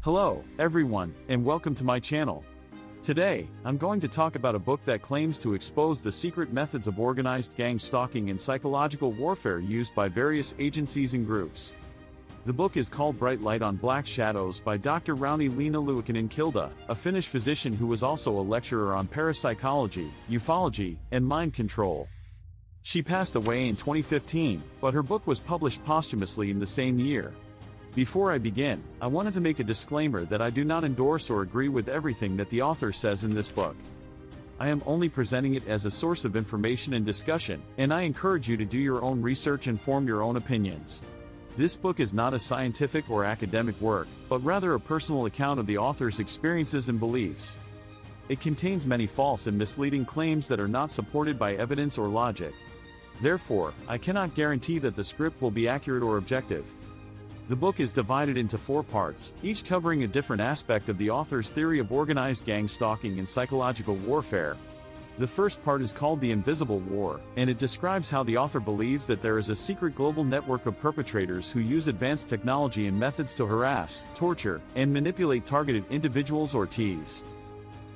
Hello, everyone, and welcome to my channel. Today, I'm going to talk about a book that claims to expose the secret methods of organized gang stalking and psychological warfare used by various agencies and groups. The book is called Bright Light on Black Shadows by Dr. Rauni Kilde, a Finnish physician who was also a lecturer on parapsychology, ufology, and mind control. She passed away in 2015, but her book was published posthumously in the same year. Before I begin, I wanted to make a disclaimer that I do not endorse or agree with everything that the author says in this book. I am only presenting it as a source of information and discussion, and I encourage you to do your own research and form your own opinions. This book is not a scientific or academic work, but rather a personal account of the author's experiences and beliefs. It contains many false and misleading claims that are not supported by evidence or logic. Therefore, I cannot guarantee that the script will be accurate or objective. The book is divided into 4 parts, each covering a different aspect of the author's theory of organized gang stalking and psychological warfare. The first part is called The Invisible War, and it describes how the author believes that there is a secret global network of perpetrators who use advanced technology and methods to harass, torture, and manipulate targeted individuals or teas.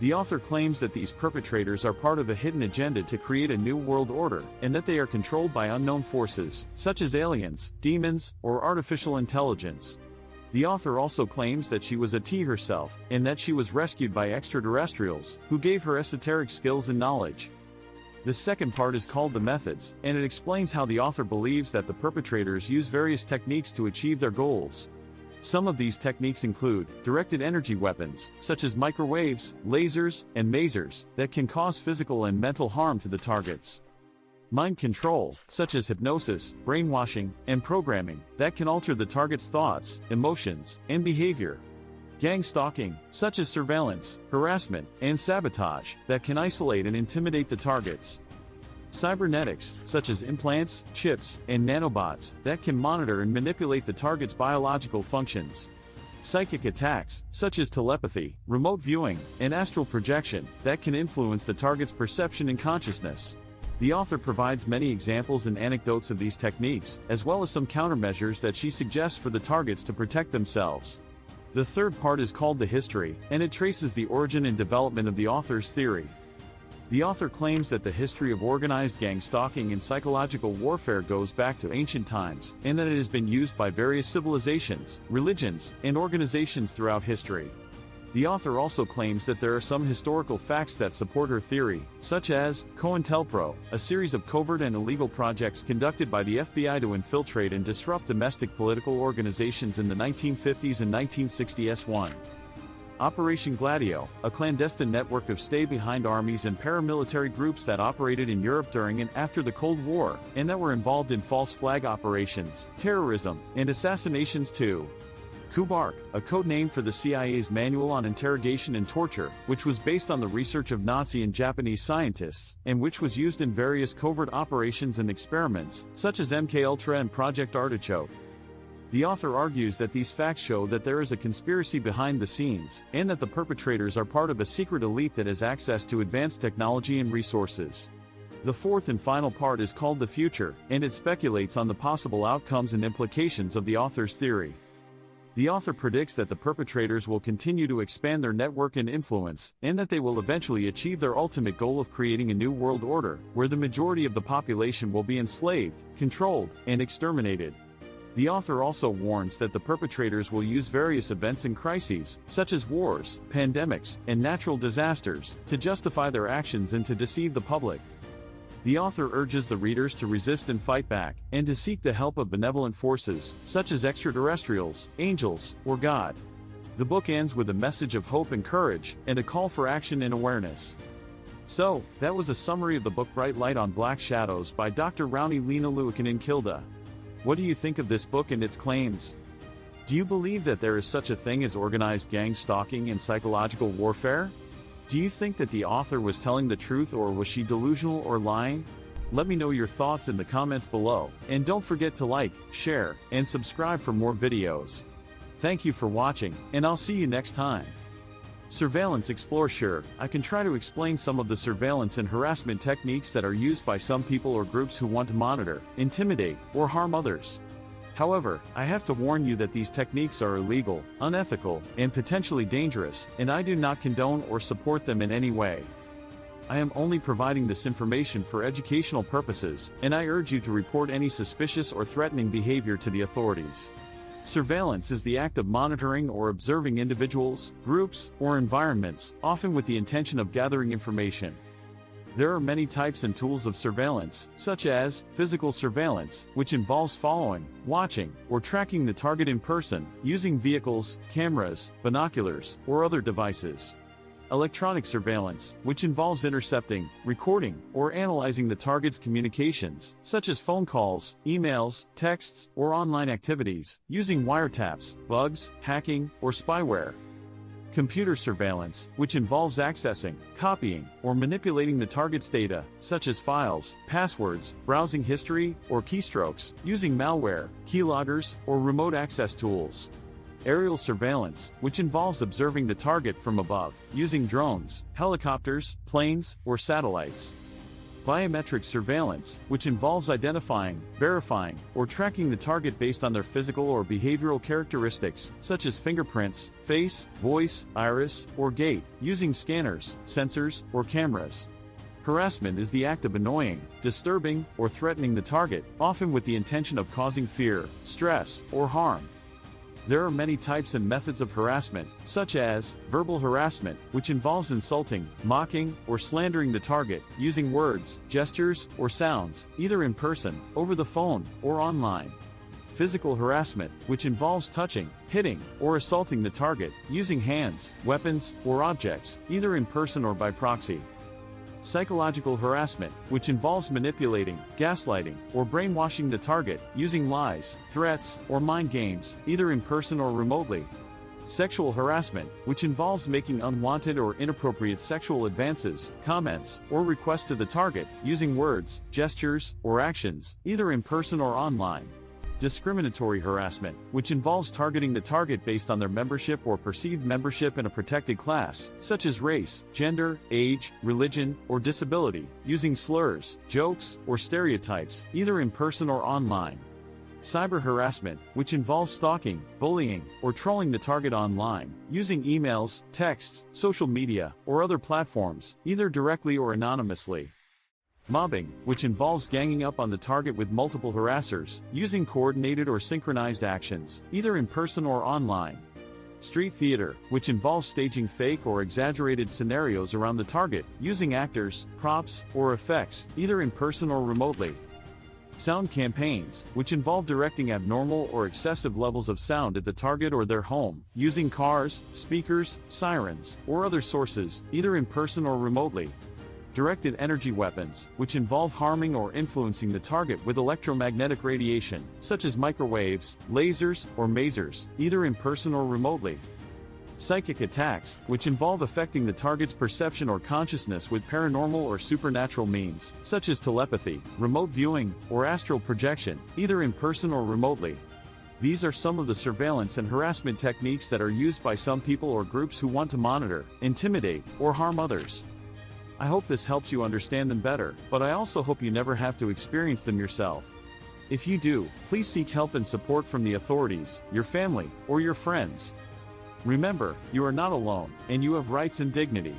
The author claims that these perpetrators are part of a hidden agenda to create a new world order, and that they are controlled by unknown forces, such as aliens, demons, or artificial intelligence. The author also claims that she was a T herself, and that she was rescued by extraterrestrials, who gave her esoteric skills and knowledge. The second part is called The Methods, and it explains how the author believes that the perpetrators use various techniques to achieve their goals. Some of these techniques include directed energy weapons, such as microwaves, lasers, and masers, that can cause physical and mental harm to the targets. Mind control, such as hypnosis, brainwashing, and programming, that can alter the target's thoughts, emotions, and behavior. Gang stalking, such as surveillance, harassment, and sabotage, that can isolate and intimidate the targets. Cybernetics, such as implants, chips, and nanobots, that can monitor and manipulate the target's biological functions. Psychic attacks, such as telepathy, remote viewing, and astral projection, that can influence the target's perception and consciousness. The author provides many examples and anecdotes of these techniques, as well as some countermeasures that she suggests for the targets to protect themselves. The third part is called The History, and it traces the origin and development of the author's theory. The author claims that the history of organized gang stalking and psychological warfare goes back to ancient times, and that it has been used by various civilizations, religions, and organizations throughout history. The author also claims that there are some historical facts that support her theory, such as COINTELPRO, a series of covert and illegal projects conducted by the FBI to infiltrate and disrupt domestic political organizations in the 1950s and 1960s. Operation Gladio, a clandestine network of stay-behind armies and paramilitary groups that operated in Europe during and after the Cold War, and that were involved in false flag operations, terrorism, and assassinations too. Kubark, a code name for the CIA's Manual on Interrogation and Torture, which was based on the research of Nazi and Japanese scientists, and which was used in various covert operations and experiments, such as MKUltra and Project Artichoke. The author argues that these facts show that there is a conspiracy behind the scenes, and that the perpetrators are part of a secret elite that has access to advanced technology and resources. The fourth and final part is called The Future, and it speculates on the possible outcomes and implications of the author's theory. The author predicts that the perpetrators will continue to expand their network and influence, and that they will eventually achieve their ultimate goal of creating a new world order, where the majority of the population will be enslaved, controlled, and exterminated. The author also warns that the perpetrators will use various events and crises, such as wars, pandemics, and natural disasters, to justify their actions and to deceive the public. The author urges the readers to resist and fight back, and to seek the help of benevolent forces, such as extraterrestrials, angels, or God. The book ends with a message of hope and courage, and a call for action and awareness. So, that was a summary of the book Bright Light on Black Shadows by Dr. Rauni Kilde. What do you think of this book and its claims? Do you believe that there is such a thing as organized gang stalking and psychological warfare? Do you think that the author was telling the truth, or was she delusional or lying? Let me know your thoughts in the comments below, and don't forget to like, share, and subscribe for more videos. Thank you for watching, and I'll see you next time. Surveillance Explore. Sure, I can try to explain some of the surveillance and harassment techniques that are used by some people or groups who want to monitor, intimidate, or harm others. However, I have to warn you that these techniques are illegal, unethical, and potentially dangerous, and I do not condone or support them in any way. I am only providing this information for educational purposes, and I urge you to report any suspicious or threatening behavior to the authorities. Surveillance is the act of monitoring or observing individuals, groups, or environments, often with the intention of gathering information. There are many types and tools of surveillance, such as physical surveillance, which involves following, watching, or tracking the target in person, using vehicles, cameras, binoculars, or other devices. Electronic surveillance, which involves intercepting, recording, or analyzing the target's communications, such as phone calls, emails, texts, or online activities, using wiretaps, bugs, hacking, or spyware. Computer surveillance, which involves accessing, copying, or manipulating the target's data, such as files, passwords, browsing history, or keystrokes, using malware, keyloggers, or remote access tools. Aerial surveillance, which involves observing the target from above, using drones, helicopters, planes, or satellites. Biometric surveillance, which involves identifying, verifying, or tracking the target based on their physical or behavioral characteristics, such as fingerprints, face, voice, iris, or gait, using scanners, sensors, or cameras. Harassment is the act of annoying, disturbing, or threatening the target, often with the intention of causing fear, stress, or harm. There are many types and methods of harassment, such as verbal harassment, which involves insulting, mocking, or slandering the target, using words, gestures, or sounds, either in person, over the phone, or online. Physical harassment, which involves touching, hitting, or assaulting the target, using hands, weapons, or objects, either in person or by proxy. Psychological harassment, which involves manipulating, gaslighting, or brainwashing the target, using lies, threats, or mind games, either in person or remotely. Sexual harassment, which involves making unwanted or inappropriate sexual advances, comments, or requests to the target, using words, gestures, or actions, either in person or online. Discriminatory harassment, which involves targeting the target based on their membership or perceived membership in a protected class, such as race, gender, age, religion, or disability, using slurs, jokes, or stereotypes, either in person or online. Cyber harassment, which involves stalking, bullying, or trolling the target online, using emails, texts, social media, or other platforms, either directly or anonymously. Mobbing, which involves ganging up on the target with multiple harassers, using coordinated or synchronized actions, either in person or online. Street theater, which involves staging fake or exaggerated scenarios around the target, using actors, props, or effects, either in person or remotely. Sound campaigns, which involve directing abnormal or excessive levels of sound at the target or their home, using cars, speakers, sirens, or other sources, either in person or remotely. Directed energy weapons, which involve harming or influencing the target with electromagnetic radiation, such as microwaves, lasers, or masers, either in person or remotely. Psychic attacks, which involve affecting the target's perception or consciousness with paranormal or supernatural means, such as telepathy, remote viewing, or astral projection, either in person or remotely. These are some of the surveillance and harassment techniques that are used by some people or groups who want to monitor, intimidate, or harm others. I hope this helps you understand them better, but I also hope you never have to experience them yourself. If you do, please seek help and support from the authorities, your family, or your friends. Remember, you are not alone, and you have rights and dignity.